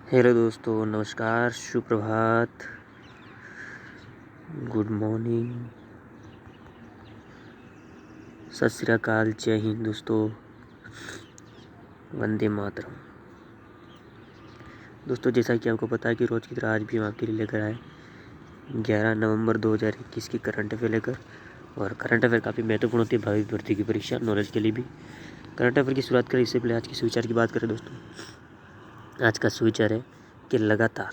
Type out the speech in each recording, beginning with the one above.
Hello दोस्तों, नमस्कार, सुप्रभात, गुड मॉर्निंग, सत श्री अकाल, जय हिंद दोस्तों, वंदे मातरम। दोस्तों, जैसा कि आपको पता है कि रोज़ की तरह आज भी हम आपके लिए लेकर आए 11 नवंबर 2021 की करंट अफेयर लेकर। और करंट अफेयर काफ़ी महत्वपूर्ण होती है भावी भर्ती की परीक्षा, नॉलेज के लिए भी। करंट अफेयर की शुरुआत करें इससे पहले आज की सुविचार की बात करें दोस्तों। आज का सुविचार है कि लगातार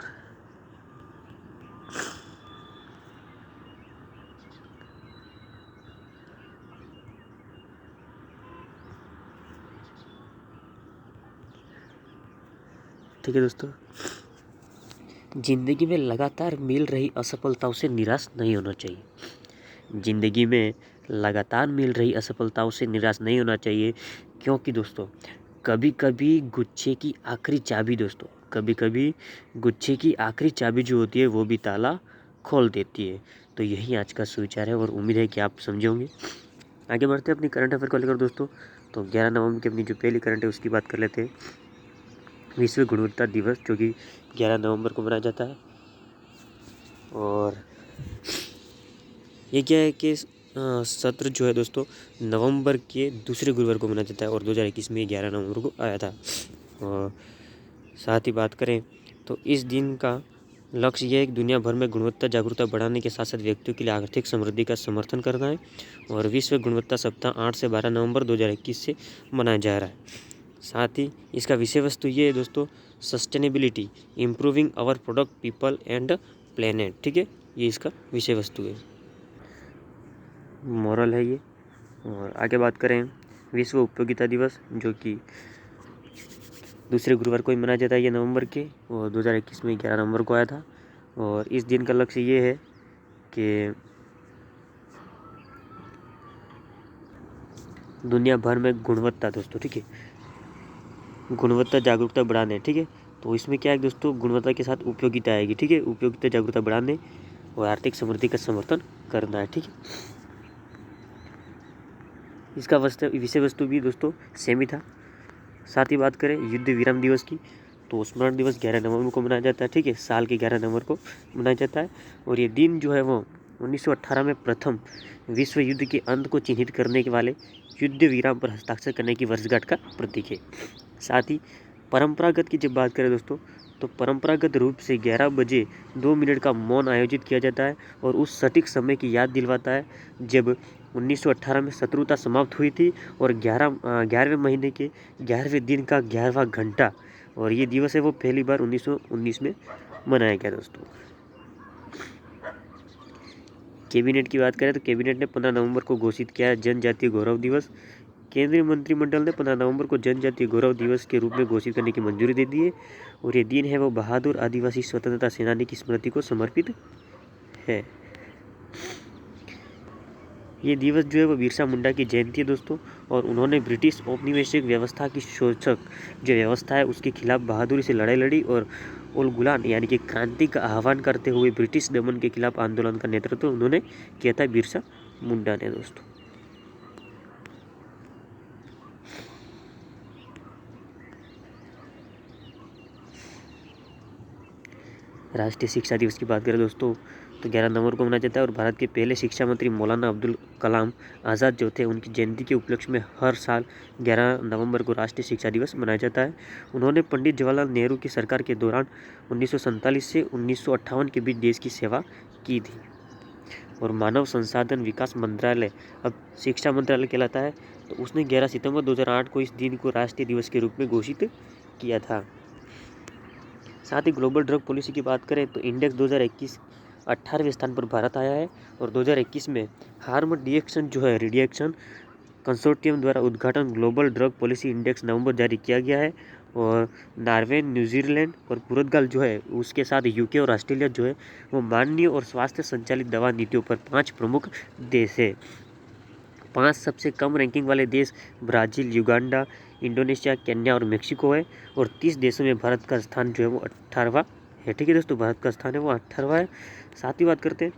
ठीक है दोस्तों, जिंदगी में लगातार मिल रही असफलताओं से निराश नहीं होना चाहिए। जिंदगी में लगातार मिल रही असफलताओं से निराश नहीं होना चाहिए, क्योंकि दोस्तों कभी कभी गुच्छे की आखिरी चाबी कभी कभी गुच्छे की आखिरी चाबी जो होती है वो भी ताला खोल देती है। तो यही आज का सुविचार है और उम्मीद है कि आप समझे होंगे। आगे बढ़ते हैं अपनी करंट अफेयर को लेकर दोस्तों। तो 11 नवंबर की अपनी जो पहली करंट है उसकी बात कर लेते हैं। विश्व गुणवत्ता दिवस जो कि 11 नवंबर को मनाया जाता है। और ये क्या है कि सत्र जो है दोस्तों नवंबर के दूसरे गुरुवार को मनाया जाता है और 2021 में 11 नवंबर को आया था। और साथ ही बात करें तो इस दिन का लक्ष्य यह है कि दुनिया भर में गुणवत्ता जागरूकता बढ़ाने के साथ साथ व्यक्तियों के लिए आर्थिक समृद्धि का समर्थन करना है। और विश्व गुणवत्ता सप्ताह 8 से 12 नवंबर 2021 से मनाया जा रहा है। साथ ही इसका विषय वस्तु ये है दोस्तों, sustainability, improving our product, people and planet. ठीक है, ये इसका विषय वस्तु है, मॉरल है ये। और आगे बात करें विश्व उपयोगिता दिवस जो कि दूसरे गुरुवार को ही मनाया जाता है ये नवंबर के, और 2021 में 11 नवंबर को आया था। और इस दिन का लक्ष्य ये है कि दुनिया भर में गुणवत्ता दोस्तों, ठीक है, गुणवत्ता जागरूकता बढ़ाने, ठीक है। तो इसमें क्या है दोस्तों, गुणवत्ता के साथ उपयोगिता आएगी, ठीक है, उपयोगिता जागरूकता बढ़ाने और आर्थिक समृद्धि का समर्थन करना है, ठीक है। इसका विषय वस्तु भी दोस्तों सेम ही था। साथ ही बात करें युद्ध विराम दिवस की, तो स्मरण दिवस 11 नवंबर को मनाया जाता है, ठीक है, साल के 11 नवंबर को मनाया जाता है। और ये दिन जो है वो 1918 में प्रथम विश्व युद्ध के अंत को चिन्हित करने के वाले युद्ध विराम पर हस्ताक्षर करने की वर्षगांठ का प्रतीक है। साथ ही परंपरागत की जब बात करें दोस्तों, तो परंपरागत रूप से 11 बजे 2 मिनट का मौन आयोजित किया जाता है और उस सटीक समय की याद दिलवाता है जब 1918 में शत्रुता समाप्त हुई थी और 11वें महीने के 11वें दिन का 11वां घंटा। और ये दिवस है वो पहली बार 1919 में मनाया गया दोस्तों। कैबिनेट की बात करें तो कैबिनेट ने 15 नवंबर को घोषित किया जनजातीय गौरव दिवस। केंद्रीय मंत्रिमंडल ने 15 नवंबर को जनजातीय गौरव दिवस के रूप में घोषित करने की मंजूरी दे दी है। और ये दिन है वो बहादुर आदिवासी स्वतंत्रता सेनानी की स्मृति को समर्पित है। ये दिवस जो है वो बिरसा मुंडा की जयंती है दोस्तों, और उन्होंने ब्रिटिश औपनिवेशिक व्यवस्था की शोषक जो व्यवस्था है उसके खिलाफ बहादुरी से लड़ाई लड़ी और उलगुलान यानी कि क्रांति का आह्वान करते हुए ब्रिटिश दमन के खिलाफ आंदोलन का नेतृत्व उन्होंने किया था, बिरसा मुंडा ने दोस्तों। राष्ट्रीय शिक्षा दिवस की बात करें दोस्तों, तो 11 नवंबर को मनाया जाता है और भारत के पहले शिक्षा मंत्री मौलाना अब्दुल कलाम आज़ाद जो थे उनकी जयंती के उपलक्ष्य में हर साल 11 नवंबर को राष्ट्रीय शिक्षा दिवस मनाया जाता है। उन्होंने पंडित जवाहरलाल नेहरू की सरकार के दौरान 1947 से 1958 के बीच देश की सेवा की थी। और मानव संसाधन विकास मंत्रालय अब शिक्षा मंत्रालय कहलाता है, तो उसने 11 सितंबर 2008 को इस दिन को राष्ट्रीय दिवस के रूप में घोषित किया था। साथ ही ग्लोबल ड्रग पॉलिसी की बात करें तो इंडेक्स 2021 18वें स्थान पर भारत आया है। और 2021 में हार्म रिडक्शन जो है रिडक्शन कंसोर्टियम द्वारा उद्घाटन ग्लोबल ड्रग पॉलिसी इंडेक्स नवंबर जारी किया गया है। और नॉर्वे, न्यूजीलैंड और पुर्तगाल जो है उसके साथ यूके और ऑस्ट्रेलिया जो है वो मानवीय और स्वास्थ्य संचालित दवा नीतियों पर 5 प्रमुख देश है। 5 सबसे कम रैंकिंग वाले देश ब्राज़ील, युगांडा, इंडोनेशिया, केन्या और मेक्सिको है। और 30 देशों में भारत का स्थान जो है वो 18वां है, ठीक है दोस्तों, भारत का स्थान है वो 18वां है। साथ ही बात करते हैं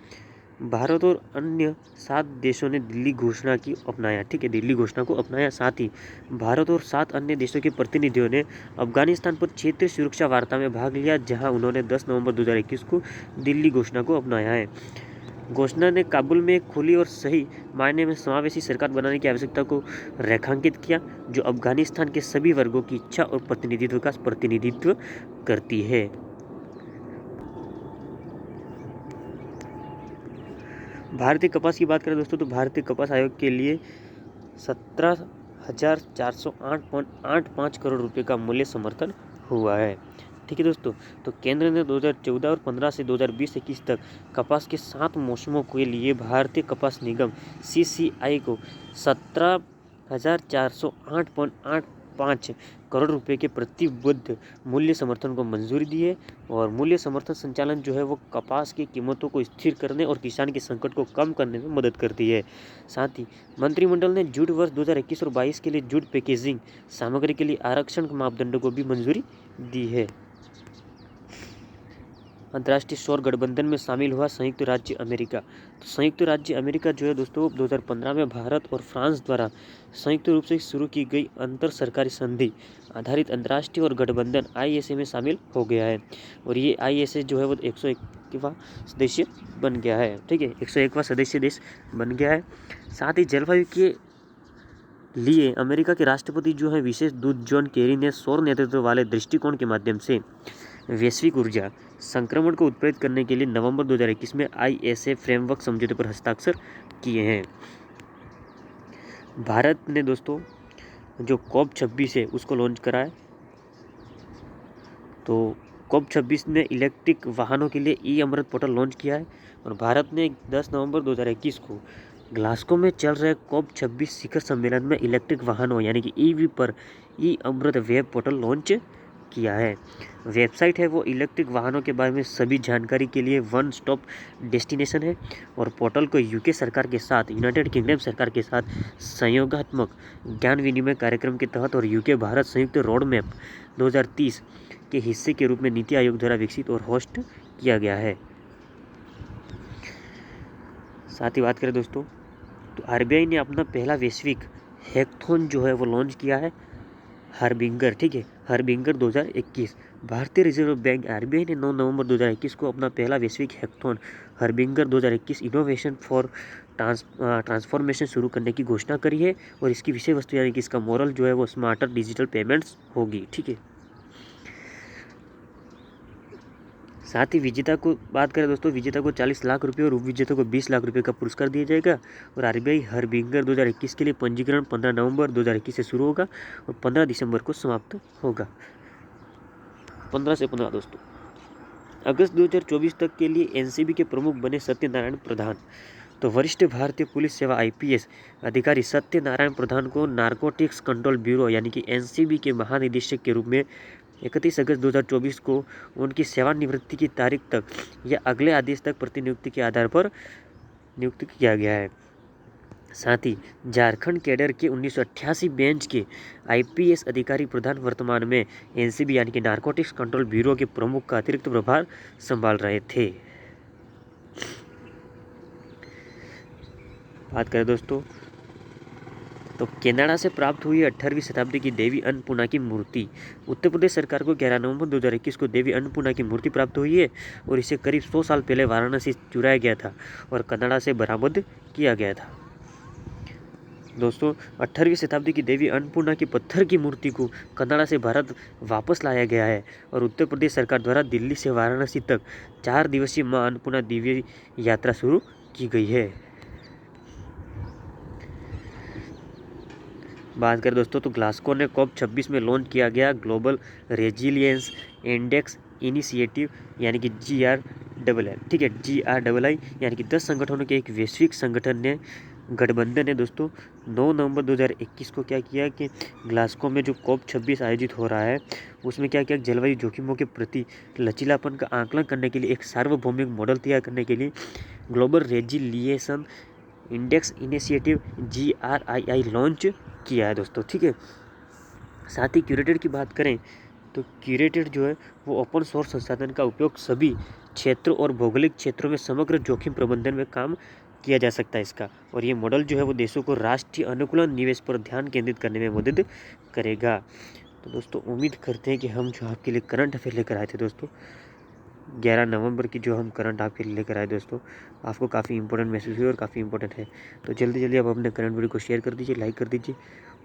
भारत और अन्य 7 देशों ने दिल्ली घोषणा की अपनाया, ठीक है, दिल्ली घोषणा को अपनाया। साथ ही भारत और 7 अन्य देशों के प्रतिनिधियों ने अफगानिस्तान पर क्षेत्रीय सुरक्षा वार्ता में भाग लिया, जहां उन्होंने 10 नवंबर 2021 को दिल्ली घोषणा को अपनाया है। घोषणा ने काबुल में एक खुली और सही मायने में समावेशी सरकार बनाने की आवश्यकता को रेखांकित किया, जो अफगानिस्तान के सभी वर्गों की इच्छा और प्रतिनिधित्व का प्रतिनिधित्व करती है। भारतीय कपास की बात करें दोस्तों, तो भारतीय कपास आयोग के लिए 17,408.85 करोड़ रुपए का मूल्य समर्थन हुआ है, ठीक है दोस्तों। तो केंद्र ने 2014 और 15 से 2020-21 तक कपास के 7 मौसमों के लिए भारतीय कपास निगम CCI को 17,408.85 करोड़ रुपए के प्रतिबद्ध मूल्य समर्थन को मंजूरी दी है। और मूल्य समर्थन संचालन जो है वो कपास की कीमतों को स्थिर करने और किसान के संकट को कम करने में मदद करती है। साथ ही मंत्रिमंडल ने जूट वर्ष 2021 और 22 के लिए जूट पैकेजिंग सामग्री के लिए आरक्षण मापदंडों को भी मंजूरी दी है। अंतर्राष्ट्रीय सौर गठबंधन में शामिल हुआ संयुक्त राज्य अमेरिका। तो संयुक्त राज्य अमेरिका जो है दोस्तों 2015 में भारत और फ्रांस द्वारा संयुक्त रूप से शुरू की गई अंतर सरकारी संधि आधारित अंतर्राष्ट्रीय और गठबंधन ISA में शामिल हो गया है। और ये ISA जो है वो 101वां सदस्य बन गया है, ठीक है, 101वां सदस्य देश बन गया है। साथ ही जलवायु के लिए अमेरिका के राष्ट्रपति जो है विशेष दूत जॉन केरी ने सौर नेतृत्व वाले दृष्टिकोण के माध्यम से वैश्विक ऊर्जा संक्रमण को उत्प्रेरित करने के लिए नवंबर 2021 में ISA फ्रेमवर्क समझौते पर हस्ताक्षर किए हैं। भारत ने दोस्तों जो COP26 है उसको लॉन्च करा है। तो COP26 में इलेक्ट्रिक वाहनों के लिए ई-अमृत पोर्टल लॉन्च किया है। और भारत ने 10 नवंबर 2021 को ग्लासगो में चल रहे COP26 शिखर सम्मेलन में इलेक्ट्रिक वाहनों यानी कि EV पर ई-अमृत वेब पोर्टल लॉन्च किया है। वेबसाइट है वो इलेक्ट्रिक वाहनों के बारे में सभी जानकारी के लिए वन स्टॉप डेस्टिनेशन है। और पोर्टल को UK सरकार के साथ यूनाइटेड किंगडम सरकार के साथ सहयोगात्मक ज्ञान विनिमय कार्यक्रम के तहत और UK भारत संयुक्त रोड मैप 2030 के हिस्से के रूप में नीति आयोग द्वारा विकसित और होस्ट किया गया है। साथ ही बात करें दोस्तों तो RBI ने अपना पहला वैश्विक हैकाथॉन जो है वो लॉन्च किया है, हरबिंगर, ठीक है, हरबिंगर 2021। भारतीय रिजर्व बैंक RBI ने 9 नवंबर 2021 को अपना पहला वैश्विक hackathon harbinger 2021 innovation for transformation शुरू करने की घोषणा करी है। और इसकी विषय वस्तु यानी कि इसका मोरल जो है वो स्मार्टर डिजिटल पेमेंट्स होगी, ठीक है। साथ ही विजेता को बात करें दोस्तों, विजेता को 40 लाख रुपए और उपविजेता को 20 लाख रुपए का पुरस्कार दिया जाएगा। और RBI हरबिंगर 2021 के लिए पंजीकरण 15 नवंबर 2021 से शुरू होगा और 15 दिसंबर को समाप्त होगा। 15 से 15 दोस्तों। अगस्त 2024 तक के लिए NCB के प्रमुख बने सत्यनारायण प्रधान। तो वरिष्ठ भारतीय पुलिस सेवा IPS अधिकारी सत्यनारायण प्रधान को नारकोटिक्स कंट्रोल ब्यूरो यानी कि NCB के महानिदेशक के रूप में 31 अगस्त 2024 को उनकी सेवानिवृत्ति की तारीख तक या अगले आदेश तक प्रतिनियुक्ति के आधार पर नियुक्त किया गया है। साथ ही झारखंड कैडर के 1988 बेंच के IPS अधिकारी प्रधान वर्तमान में NCB यानी कि नारकोटिक्स कंट्रोल ब्यूरो के प्रमुख का अतिरिक्त प्रभार संभाल रहे थे। बात करें दोस्तों तो कनाडा से प्राप्त हुई 18वीं शताब्दी की देवी अन्नपूर्णा की मूर्ति। उत्तर प्रदेश सरकार को 11 नवंबर 2021 को देवी अन्नपूर्णा की मूर्ति प्राप्त हुई है। और इसे करीब 100 साल पहले वाराणसी से चुराया गया था और कनाडा से बरामद किया गया था। दोस्तों 18वीं शताब्दी की देवी अन्नपूर्णा की पत्थर की मूर्ति को कनाडा से भारत वापस लाया गया है। और उत्तर प्रदेश सरकार द्वारा दिल्ली से वाराणसी तक 4 दिवसीय मां अन्नपूर्णा दिव्य यात्रा शुरू की गई है। बात करें दोस्तों तो ग्लासगो ने COP26 में लॉन्च किया गया ग्लोबल रेजिलियंस इंडेक्स इनिशिएटिव यानी कि GRII, ठीक है, GRII यानी कि 10 संगठनों के एक वैश्विक संगठन ने गठबंधन है दोस्तों। 9 नवंबर 2021 को क्या किया कि ग्लासगो में जो COP26 आयोजित हो रहा है उसमें क्या किया, जलवायु जोखिमों के प्रति लचीलापन का आकलन करने के लिए एक सार्वभौमिक मॉडल तैयार करने के लिए global resilience index initiative GRII launch किया है दोस्तों, ठीक है। साथ ही क्यूरेटर की बात करें तो क्यूरेटेड जो है वो ओपन सोर्स संसाधन का उपयोग सभी क्षेत्रों और भौगोलिक क्षेत्रों में समग्र जोखिम प्रबंधन में काम किया जा सकता है इसका। और ये मॉडल जो है वो देशों को राष्ट्रीय अनुकूलन निवेश पर ध्यान केंद्रित करने में मदद करेगा। तो दोस्तों उम्मीद करते हैं कि हम जो आपके लिए करंट अफेयर लेकर आए थे दोस्तों 11 नवंबर की जो हम करंट आपके लिए लेकर आए दोस्तों, आपको काफ़ी इंपॉर्टेंट महसूस हुई और काफ़ी इंपॉर्टेंट है। तो जल्दी जल्दी आप अपने करंट वीडियो को शेयर कर दीजिए, लाइक कर दीजिए।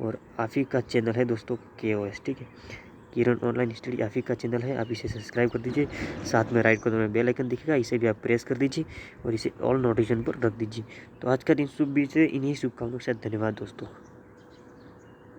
और आप ही का चैनल है दोस्तों KOS, ठीक है, किरण ऑनलाइन स्टडी आप ही का चैनल है, आप इसे सब्सक्राइब कर दीजिए। साथ में राइट कॉर्नर में बेल आइकन दिखेगा, इसे भी आप प्रेस कर दीजिए और इसे ऑल नोटिफिकेशन पर रख दीजिए। तो आज का दिन शुभ बीते, इन्हीं शुभकामनाओं के साथ धन्यवाद दोस्तों।